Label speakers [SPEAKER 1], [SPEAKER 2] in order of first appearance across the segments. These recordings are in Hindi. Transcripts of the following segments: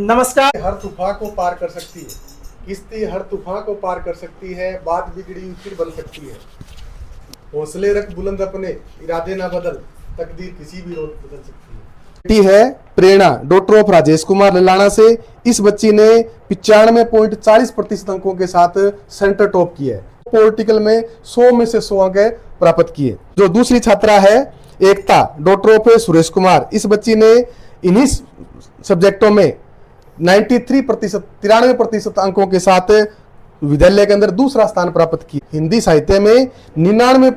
[SPEAKER 1] नमस्कार।
[SPEAKER 2] हर तूफान को पार कर सकती है, किश्ती हर तूफान को पार कर सकती है, बात बिगड़ी फिर बन सकती है। हौसले रख बुलंद अपने, इरादे ना बदल, तकदीर किसी भी रोज बदल सकती है।
[SPEAKER 3] बेटी है प्रेरणा, डॉक्टर ऑफ राजेश कुमार ललाना से। इस बच्ची ने 95.40% अंकों के साथ सेंटर टॉप किया है। पॉलिटिकल में 100 में से 100 अंक प्राप्त किए। जो दूसरी छात्रा है एकता, डॉक्टर ऑफ सुरेश कुमार। इस बच्ची ने इन्हीं सब्जेक्टों में 93% अंकों के साथ विद्यालय के अंदर दूसरा स्थान प्राप्त किया। हिंदी साहित्य में 99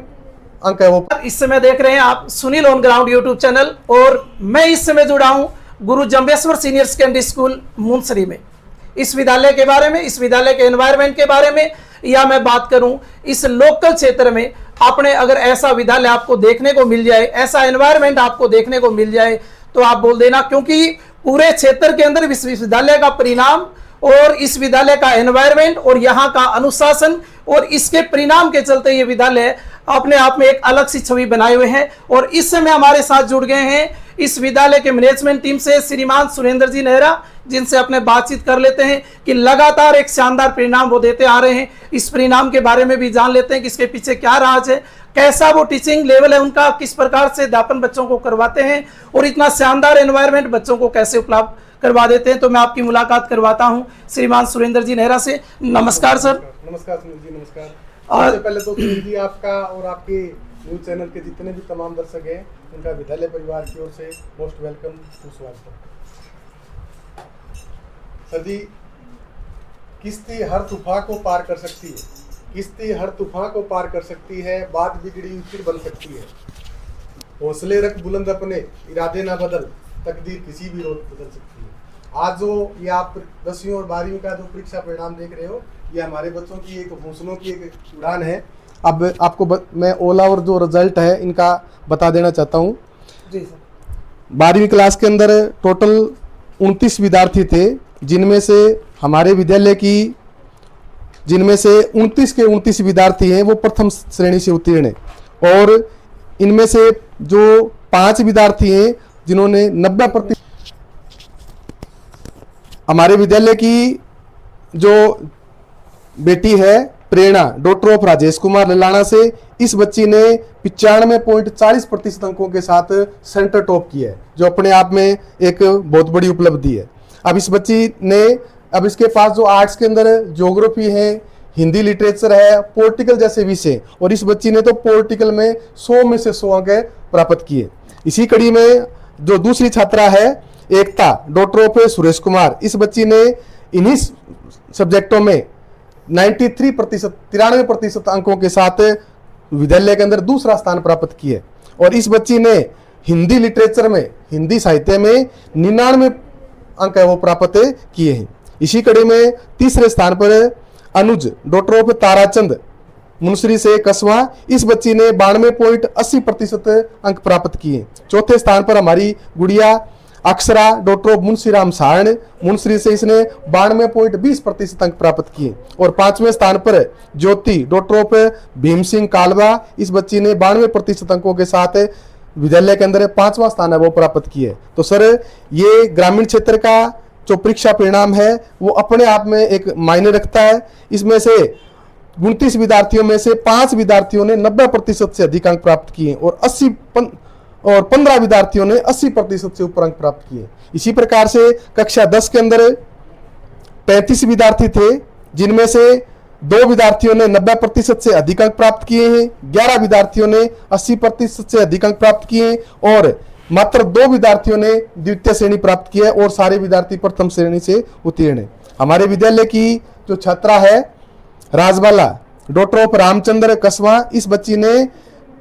[SPEAKER 3] अंक है वो।
[SPEAKER 1] इस समय देख रहे हैं आप Sunil on ground YouTube channel, और मैं इस समय जुड़ा हूं गुरु जंबेश्वर सीनियर सेकेंडरी स्कूल मुंसरी में। इस विद्यालय के बारे में, इस विद्यालय के एनवायरनमेंट के बारे में, या मैं बात करूं इस लोकल क्षेत्र में आपने अगर ऐसा विद्यालय आपको देखने को मिल जाए, ऐसा एनवायरनमेंट आपको देखने को मिल जाए तो आप बोल देना, क्योंकि पूरे क्षेत्र के अंदर विश्वविद्यालय का परिणाम और इस विद्यालय का एनवायरनमेंट और यहाँ का अनुशासन और इसके परिणाम के चलते ये विद्यालय अपने आप में एक अलग सी छवि बनाए हुए हैं। और इस समय हमारे साथ जुड़ गए हैं इस विद्यालय के मैनेजमेंट टीम से श्रीमान सुरेंद्र जी नेहरा, जिनसे अपने बातचीत कर लेते हैं कि लगातार एक शानदार परिणाम वो देते आ रहे हैं। इस परिणाम के बारे में भी जान लेते हैं कि इसके पीछे क्या राज है, कैसा वो टीचिंग लेवल है उनका, किस प्रकार से अध्यापन बच्चों को करवाते हैं और इतना शानदार एनवायरनमेंट बच्चों को कैसे उपलब्ध करवा देते हैं। तो मैं आपकी मुलाकात करवाता हूं श्रीमान सुरेंद्र जी नेहरा से। नमस्कार सर।
[SPEAKER 2] नमस्कार सुनील जी, नमस्कार। सबसे पहले तो सुनील जी, आपका और आपके न्यूज चैनल के जितने भी तमाम दर्शक हैं उनका विद्यालय परिवार की ओर से मोस्ट वेलकम, सुस्वागत। सर जी, किश्ती हर तूफान को पार कर सकती है, किश्ती हर तूफान को पार कर सकती है, बात बिगड़ी फिर बन सकती है। हौसले रख बुलंद अपने, इरादे ना बदल, तकदीर किसी भी रोज बदल सकती है। आज जो ये आप 10वीं और 12वीं का जो परीक्षा परिणाम देख रहे हो, ये हमारे बच्चों की एक हौसलों की एक उड़ान है। अब आपको मैं ओला और जो रिजल्ट है इनका बता देना चाहता हूँ।
[SPEAKER 1] जी सर।
[SPEAKER 2] 12वीं क्लास के अंदर टोटल 29 विद्यार्थी थे, जिनमें से हमारे विद्यालय की जिनमें से 29 के 29 विद्यार्थी हैं वो प्रथम श्रेणी से उत्तीर्ण हैं, और इनमें से जो 5 विद्यार्थी हैं जिन्होंने 90%। हमारे विद्यालय की जो बेटी है प्रेरणा, डॉक्टर ऑफ राजेश कुमार ललाना से। इस बच्ची ने 95.40% अंकों के साथ सेंटर टॉप किया है, जो अपने आप में एक बहुत बड़ी उपलब्धि है। अब इस बच्ची ने, अब इसके पास जो आर्ट्स के अंदर ज्योग्राफी है, हिंदी लिटरेचर है, पॉलिटिकल जैसे विषय, और इस बच्ची ने तो पॉलिटिकल में 100 में से 100 अंक प्राप्त किए। इसी कड़ी में जो दूसरी छात्रा है एकता, डॉक्टर ऑफ सुरेश कुमार। इस बच्ची ने इन्हीं सब्जेक्टों में 93% अंकों के साथ विद्यालय के अंदर दूसरा स्थान प्राप्त किए। और इस बच्ची ने हिंदी लिटरेचर में, हिंदी साहित्य में 99 अंक है वो प्राप्त किए हैं। इसी कड़ी में तीसरे स्थान पर अनुज, डॉक्टर ऑफ ताराचंद, मुंसरी से कसवा। इस बच्ची ने 92.80% अंक प्राप्त किए। चौथे स्थान पर हमारी गुड़िया अक्षरा, डॉक्टर ऑफ मुंशीराम सारण, मुंसरी से इसने 92.20% अंक प्राप्त किए। और 5वें स्थान पर ज्योति, डॉक्टर ऑफ भीम सिंह कालवा। इस बच्ची ने 92% अंकों के साथ विद्यालय के अंदर 5वां स्थान है वो प्राप्त किए। तो सर, ये ग्रामीण क्षेत्र का जो परीक्षा परिणाम है वो अपने आप में एक मायने रखता है। इसमें से 29 विद्यार्थियों में से 5 विद्यार्थियों ने 90% से अधिक अंक प्राप्त किए और 15 विद्यार्थियों ने 80% से ऊपर अंक प्राप्त किए। इसी प्रकार से कक्षा 10 के अंदर 35 विद्यार्थी थे, जिनमें से 2 विद्यार्थियों ने 90% से अधिक अंक प्राप्त किए हैं, 11 विद्यार्थियों ने 80% से अधिक अंक प्राप्त किए और मात्र 2 विद्यार्थियों ने द्वितीय श्रेणी प्राप्त की है, और सारे विद्यार्थी प्रथम श्रेणी से उत्तीर्ण है। हमारे विद्यालय की जो छात्रा है राजबाला, डॉक्टर ऑफ रामचंद्र कसवा। इस बच्ची ने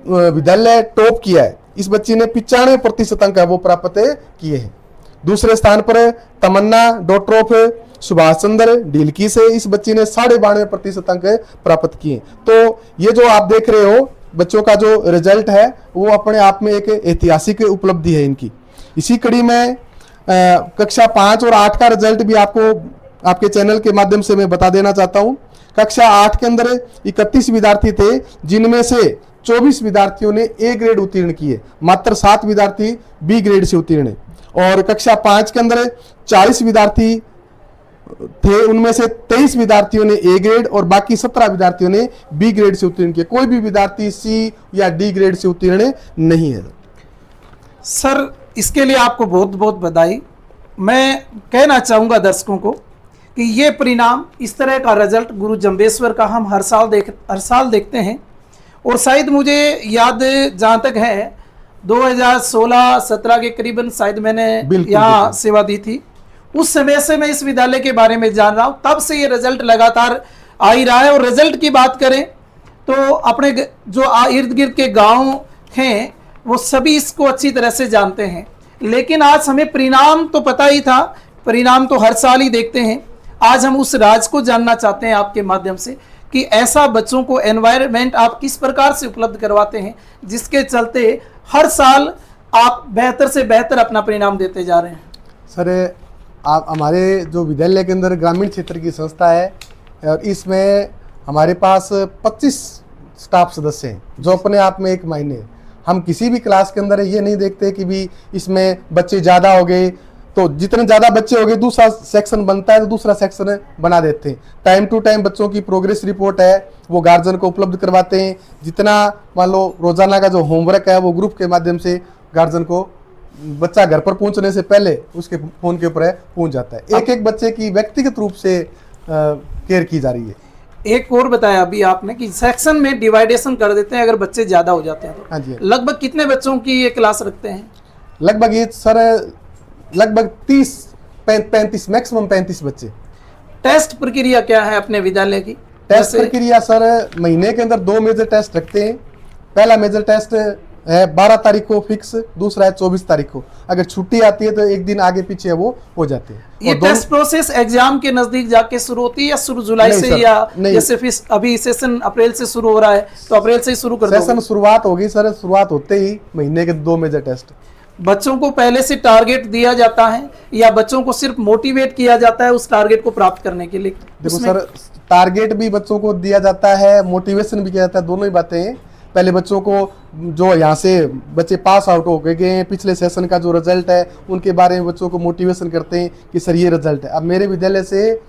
[SPEAKER 2] विद्यालय टॉप किया है। इस बच्ची ने 95% अंक वो प्राप्त किए हैं। दूसरे स्थान पर तमन्ना, डॉक्टर ऑफ सुभाष चंद्र ढीलकी से। इस बच्ची ने 92.5% अंक प्राप्त किए। तो ये जो आप देख रहे हो बच्चों का जो रिजल्ट है वो अपने आप में एक ऐतिहासिक उपलब्धि है इनकी। इसी कड़ी में कक्षा 5 और 8 का रिजल्ट भी आपको आपके चैनल के माध्यम से मैं बता देना चाहता हूं। कक्षा 8 के अंदर 31 विद्यार्थी थे, जिनमें से 24 विद्यार्थियों ने ए ग्रेड उत्तीर्ण किए, मात्र 7 विद्यार्थी बी ग्रेड से उत्तीर्ण है।
[SPEAKER 3] और कक्षा 5 के अंदर 40 विद्यार्थी थे, उनमें से 23 विद्यार्थियों ने ए ग्रेड और बाकी 17 विद्यार्थियों ने बी ग्रेड से उत्तीर्ण किया। कोई भी विद्यार्थी सी या डी ग्रेड से उत्तीर्ण नहीं है।
[SPEAKER 1] सर इसके लिए आपको बहुत बहुत बधाई। मैं कहना चाहूँगा दर्शकों को कि ये परिणाम, इस तरह का रिजल्ट गुरु जंबेश्वर का हम हर साल देखते हैं। और शायद मुझे याद जहाँ तक है 2016-17 के करीबन शायद मैंने यहाँ सेवा दी थी, उस समय से मैं इस विद्यालय के बारे में जान रहा हूँ। तब से ये रिजल्ट लगातार आ ही रहा है। और रिजल्ट की बात करें तो अपने जो इर्द गिर्द के गांव हैं वो सभी इसको अच्छी तरह से जानते हैं। लेकिन आज हमें परिणाम तो पता ही था, परिणाम तो हर साल ही देखते हैं। आज हम उस राज को जानना चाहते हैं आपके माध्यम से कि ऐसा बच्चों को एनवायरनमेंट आप किस प्रकार से उपलब्ध करवाते हैं जिसके चलते हर साल आप बेहतर से बेहतर अपना परिणाम देते जा रहे हैं।
[SPEAKER 3] सर आप हमारे जो विद्यालय के अंदर ग्रामीण क्षेत्र की संस्था है और इसमें हमारे पास 25 स्टाफ सदस्य हैं जो अपने आप में एक मायने है। हम किसी भी क्लास के अंदर ये नहीं देखते कि भी इसमें बच्चे ज़्यादा हो गए तो जितने ज़्यादा बच्चे हो गए दूसरा सेक्शन बनता है तो दूसरा सेक्शन बना देते हैं। टाइम टू टाइम बच्चों की प्रोग्रेस रिपोर्ट है वो गार्जियन को उपलब्ध करवाते हैं। जितना मान लो रोजाना का जो होमवर्क है वो ग्रुप के माध्यम से गार्जियन को बच्चा घर पर पहुंचने से पहले उसके फोन के ऊपर पहुंच जाता है। एक एक बच्चे की व्यक्तिगत रूप से केयर की जा रही है।
[SPEAKER 1] एक और बताया अभी आपने कि सेक्शन में डिवाइडेशन कर देते हैं अगर बच्चे ज्यादा हो जाते हैं तो।
[SPEAKER 3] हाँ जी।
[SPEAKER 1] लगभग कितने बच्चों की ये क्लास रखते हैं?
[SPEAKER 3] लगभग ये सर लगभग 30-35 मैक्सिमम 35 बच्चे।
[SPEAKER 1] टेस्ट प्रक्रिया क्या है अपने विद्यालय की?
[SPEAKER 3] टेस्ट प्रक्रिया सर महीने के अंदर 2 मेजर टेस्ट रखते हैं। पहला मेजर टेस्ट है 12 तारीख को फिक्स, दूसरा है 24 तारीख को। अगर छुट्टी आती है तो एक दिन आगे पीछे वो हो जाते हैं।
[SPEAKER 1] ये टेस्ट प्रोसेस एग्जाम के नजदीक जाके शुरू होती है या शुरू जुलाई से या जैसे अभी सेशन अप्रैल से शुरू हो रहा है तो अप्रैल से ही शुरू कर
[SPEAKER 3] सेशन शुरुआत होगी सर। शुरुआत होते ही महीने के 2 मेजर टेस्ट।
[SPEAKER 1] बच्चों को पहले से टारगेट दिया जाता है या बच्चों को सिर्फ मोटिवेट किया जाता है उस टारगेट को प्राप्त करने के लिए?
[SPEAKER 3] देखो सर टारगेट भी बच्चों को दिया जाता है, मोटिवेशन भी किया जाता है, दोनों ही बातें हैं। पहले बच्चों को जो यहाँ से बच्चे पास आउट हो गए हैं पिछले सेशन का जो रिजल्ट है उनके बारे में बच्चों को मोटिवेशन करते हैं कि सर ये रिजल्ट है। अब मेरे विद्यालय से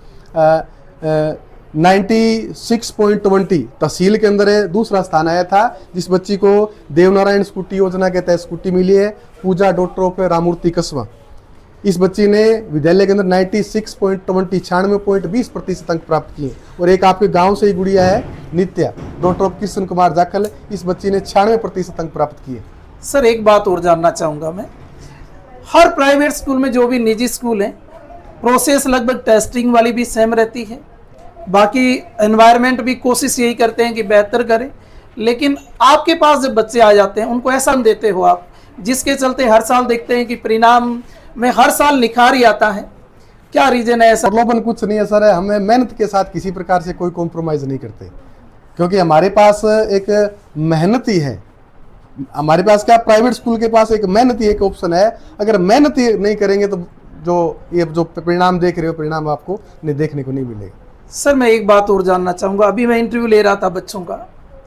[SPEAKER 3] 96.20 तहसील के अंदर दूसरा स्थान आया था जिस बच्ची को देवनारायण स्कूटी योजना के तहत स्कूटी मिली है, पूजा डॉक्टर ऑफ रामूर्ति कस्बा। इस बच्ची ने विद्यालय के अंदर 96.20 अंक प्राप्त किए। और एक आपके गांव से ही गुड़िया है नित्या, डॉक्टर ऑफ कृष्ण कुमार जाखल, इस बच्ची ने 96% अंक प्राप्त किए।
[SPEAKER 1] सर एक बात और जानना चाहूँगा मैं, हर प्राइवेट स्कूल में जो भी निजी स्कूल हैं प्रोसेस लगभग टेस्टिंग वाली भी सेम रहती है, बाकी एनवायरनमेंट भी कोशिश यही करते हैं कि बेहतर करें। लेकिन आपके पास जब बच्चे आ जाते हैं उनको ऐसा देते हो आप जिसके चलते हर साल देखते हैं कि परिणाम में हर साल निखार ही आता है, क्या रीजन है ऐसा?
[SPEAKER 3] प्रलोभन कुछ नहीं है सर, हमें मेहनत के साथ किसी प्रकार से कोई कॉम्प्रोमाइज नहीं करते क्योंकि हमारे पास एक मेहनत ही है। हमारे पास क्या प्राइवेट स्कूल के पास एक मेहनत ही एक ऑप्शन है। अगर मेहनत ही नहीं करेंगे तो जो परिणाम देख रहे हो परिणाम आपको देखने को नहीं मिलेगा।
[SPEAKER 1] सर मैं एक बात और जानना चाहूँगा, अभी मैं इंटरव्यू ले रहा था बच्चों का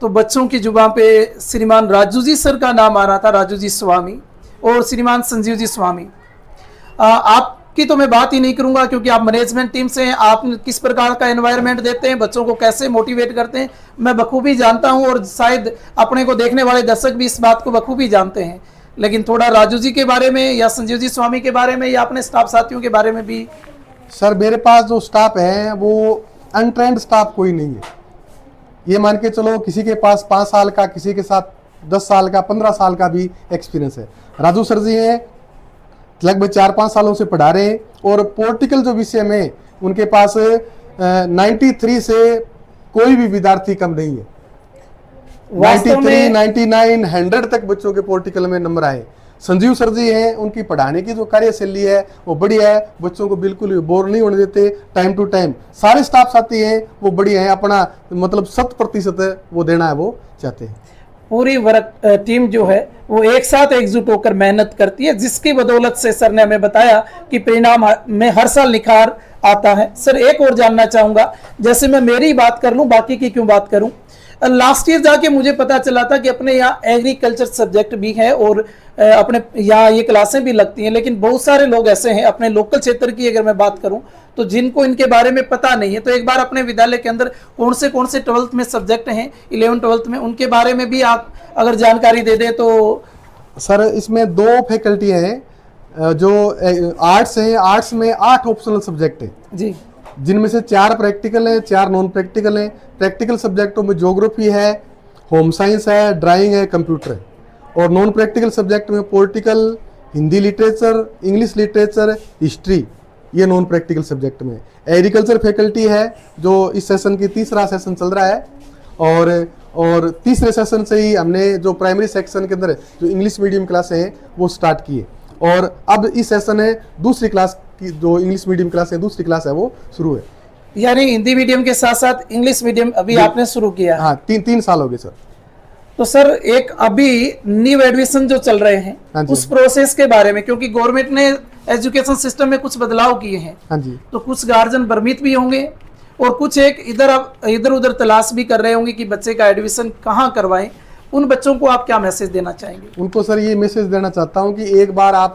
[SPEAKER 1] तो बच्चों की जुबान पे श्रीमान राजू जी सर का नाम आ रहा था, राजू जी स्वामी और श्रीमान संजीव जी स्वामी। आपकी तो मैं बात ही नहीं करूंगा क्योंकि आप मैनेजमेंट टीम से हैं, आप किस प्रकार का एनवायरनमेंट देते हैं, बच्चों को कैसे मोटिवेट करते हैं मैं बखूबी जानता हूं और शायद अपने को देखने वाले दर्शक भी इस बात को बखूबी जानते हैं। लेकिन थोड़ा राजू जी के बारे में या संजीव जी स्वामी के बारे में या अपने स्टाफ साथियों के बारे में भी।
[SPEAKER 3] सर मेरे पास जो स्टाफ है वो अनट्रेंड स्टाफ कोई नहीं है। ये मान के चलो किसी के पास 5 साल का, किसी के साथ 10 साल का, 15 साल का भी एक्सपीरियंस है। राजू सर जी हैं लगभग 4-5 सालों से पढ़ा रहे हैं और पॉलिटिकल जो विषय में उनके पास 93 से कोई भी विद्यार्थी कम नहीं है। 93, 99, 100 तक बच्चों के पॉलिटिकल में नंबर आए। संजीव सर जी हैं, उनकी पढ़ाने की जो कार्यशैली है वो बढ़िया है, बच्चों को बिल्कुल भी बोर नहीं होने देते, टाइम टू टाइम। सारे स्टाफ साथी हैं वो बढ़िया हैं, अपना मतलब 100% वो देना है वो चाहते हैं।
[SPEAKER 1] पूरी वर्क टीम जो है वो एक साथ एकजुट होकर मेहनत करती है जिसकी बदौलत से सर ने हमें बताया कि परिणाम में हर साल निखार आता है। सर एक और जानना चाहूँगा, जैसे मैं मेरी बात कर लूँ बाकी की क्यों बात करूँ, लास्ट ईयर जाके मुझे पता चला था कि अपने यहाँ एग्रीकल्चर सब्जेक्ट भी है और अपने यहाँ ये क्लासें भी लगती हैं, लेकिन बहुत सारे लोग ऐसे हैं अपने लोकल क्षेत्र की अगर मैं बात करूं तो जिनको इनके बारे में पता नहीं है। तो एक बार अपने विद्यालय के अंदर कौन से 12th में सब्जेक्ट हैं, 11th-12th में, उनके बारे में भी आप अगर जानकारी दे दें तो।
[SPEAKER 3] सर इसमें 2 फैकल्टी हैं जो आर्ट्स है, आर्ट्स में 8 ऑप्शनल सब्जेक्ट है
[SPEAKER 1] जी,
[SPEAKER 3] जिनमें से 4 प्रैक्टिकल है, 4 नॉन प्रैक्टिकल है। प्रैक्टिकल सब्जेक्टों में ज्योग्राफी है, होम साइंस है, ड्राइंग है, कंप्यूटर है। और नॉन प्रैक्टिकल सब्जेक्ट में political, Hindi literature, English literature, history, ये नॉन प्रैक्टिकल सब्जेक्ट में। एग्रीकल्चर फैकल्टी है जो इस सेशन की तीसरा सेशन चल रहा है और तीसरे सेशन से ही हमने जो प्राइमरी सेक्शन के अंदर जो इंग्लिश मीडियम क्लासें हैं वो स्टार्ट किए और अब इस सेशन है दूसरी क्लास की जो इंग्लिश मीडियम क्लास है, दूसरी क्लास है वो शुरू है।
[SPEAKER 1] यानी हिंदी मीडियम के साथ साथ इंग्लिश मीडियम अभी आपने शुरू किया?
[SPEAKER 3] हाँ, 3 साल हो गए सर।
[SPEAKER 1] तो सर एक अभी न्यू एडमिशन जो चल रहे हैं
[SPEAKER 3] हाँ जी।
[SPEAKER 1] उस प्रोसेस के बारे में, क्योंकि गवर्नमेंट ने एजुकेशन सिस्टम में कुछ बदलाव किए हैं,
[SPEAKER 3] हाँ जी।
[SPEAKER 1] तो कुछ गार्जियन भ्रमित भी होंगे और कुछ एक इधर उधर तलाश भी कर रहे होंगे कि बच्चे का एडमिशन कहाँ करवाएं। उन बच्चों को आप क्या मैसेज देना चाहेंगे?
[SPEAKER 3] उनको सर ये मैसेज देना चाहता हूँ कि एक बार आप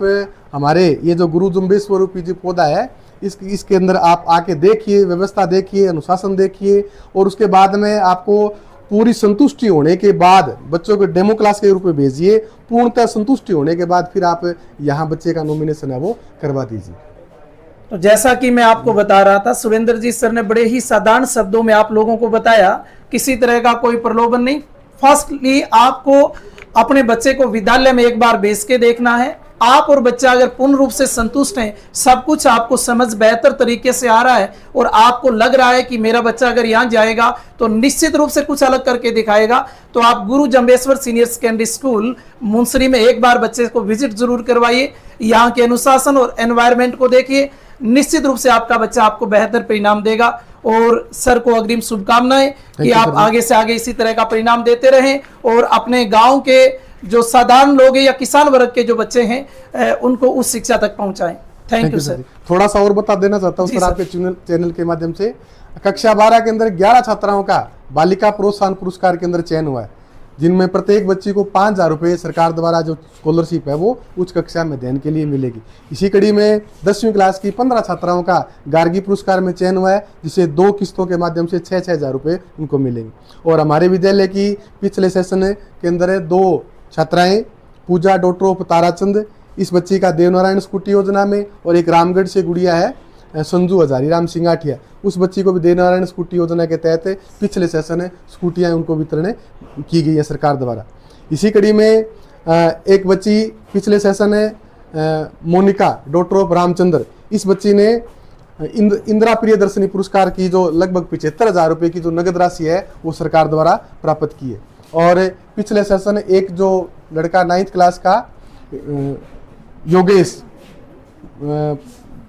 [SPEAKER 3] हमारे ये जो गुरु जुम्बेश्वर पीजी पौधा है इसके अंदर आप आके देखिए, व्यवस्था देखिए, अनुशासन देखिए और उसके बाद में आपको पूरी संतुष्टि होने के बाद बच्चों को डेमो क्लास के रूप में भेजिए। पूर्णतः संतुष्टि होने के बाद फिर आप यहाँ बच्चे का नॉमिनेशन है वो करवा दीजिए।
[SPEAKER 1] तो जैसा कि मैं आपको बता रहा था, सुरेंद्र जी सर ने बड़े ही साधारण शब्दों में आप लोगों को बताया, किसी तरह का कोई प्रलोभन नहीं। फर्स्टली आपको अपने बच्चे को विद्यालय में एक बार भेज के देखना है। आप और बच्चा अगर पूर्ण रूप से संतुष्ट हैं, सब कुछ आपको समझ बेहतर तरीके से आ रहा है और आपको लग रहा है कि मेरा बच्चा अगर यहाँ जाएगा तो निश्चित रूप से कुछ अलग करके दिखाएगा, तो आप गुरु जम्बेश्वर सीनियर सेकेंडरी स्कूल मुंसरी में एक बार बच्चे को विजिट जरूर करवाइए। यहाँ के अनुशासन और एनवायरमेंट को देखिए, निश्चित रूप से आपका बच्चा आपको बेहतर परिणाम देगा। और सर को अग्रिम शुभकामनाएं कि आप आगे से आगे इसी तरह का परिणाम देते रहें और अपने गांव के जो साधारण लोग हैं या किसान वर्ग के जो बच्चे हैं उनको उस शिक्षा तक पहुंचाएं। Thank you sir.
[SPEAKER 3] थोड़ा सा और बता देना चाहता हूँ सर आपके चैनल के माध्यम से, कक्षा 12 के अंदर 11 छात्राओं का बालिका प्रोत्साहन पुरस्कार के अंदर चयन हुआ है, जिनमें प्रत्येक बच्ची को 5,000 रुपये सरकार द्वारा जो स्कॉलरशिप है वो उच्च कक्षा में अध्ययन के लिए मिलेगी। इसी कड़ी में 10वीं क्लास की 15 छात्राओं का गार्गी पुरस्कार में चयन हुआ है, जिसे 2 किस्तों के माध्यम से 6,000 रुपये उनको मिलेंगे। और हमारे विद्यालय की पिछले सेशन के अंदर 2 छात्राएं, पूजा डॉटर ऑफ ताराचंद, इस बच्ची का देवनारायण स्कूटी योजना में, और एक रामगढ़ से गुड़िया है संजू हजारी राम सिंगाठिया, उस बच्ची को भी देवनारायण स्कूटी योजना के तहत पिछले सेशन स्कूटियाँ उनको वितरण की गई है सरकार द्वारा। इसी कड़ी में एक बच्ची पिछले सेशन है मोनिका डॉटर ऑफ रामचंद्र, इस बच्ची ने इंदिरा प्रियदर्शनी पुरस्कार की जो लगभग 75,000 रुपये की जो नगद राशि है वो सरकार द्वारा प्राप्त की है। और पिछले सेशन एक जो लड़का 9th क्लास का योगेश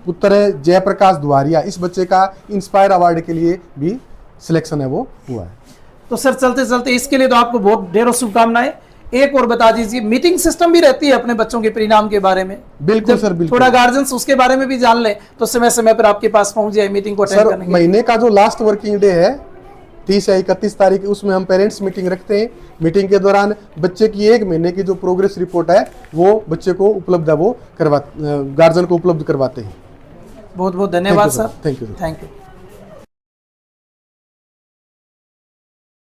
[SPEAKER 3] पुत्र जयप्रकाश दुआरिया, इस बच्चे का इंस्पायर अवार्ड के लिए भी सिलेक्शन है वो हुआ है।
[SPEAKER 1] तो सर चलते चलते इसके लिए तो आपको बहुत ढेरों शुभकामनाएं। एक और बता दीजिए, मीटिंग सिस्टम भी रहती है अपने बच्चों के परिणाम के बारे में?
[SPEAKER 3] बिल्कुल सर, बिल्कुल।
[SPEAKER 1] थोड़ा गार्जियंस उसके बारे में भी जान ले तो समय समय पर आपके पास पहुंच जाए मीटिंग को अटेंड करने के लिए।
[SPEAKER 3] महीने का जो लास्ट वर्किंग डे है 30 या 31 तारीख, उसमें हम पेरेंट्स मीटिंग रखते हैं। मीटिंग के दौरान बच्चे की 1 महीने की जो प्रोग्रेस रिपोर्ट है वो बच्चे को उपलब्ध है वो गार्जियन को उपलब्ध करवाते हैं।
[SPEAKER 1] बहुत बहुत धन्यवाद sir.
[SPEAKER 3] Thank you.
[SPEAKER 1] Thank you.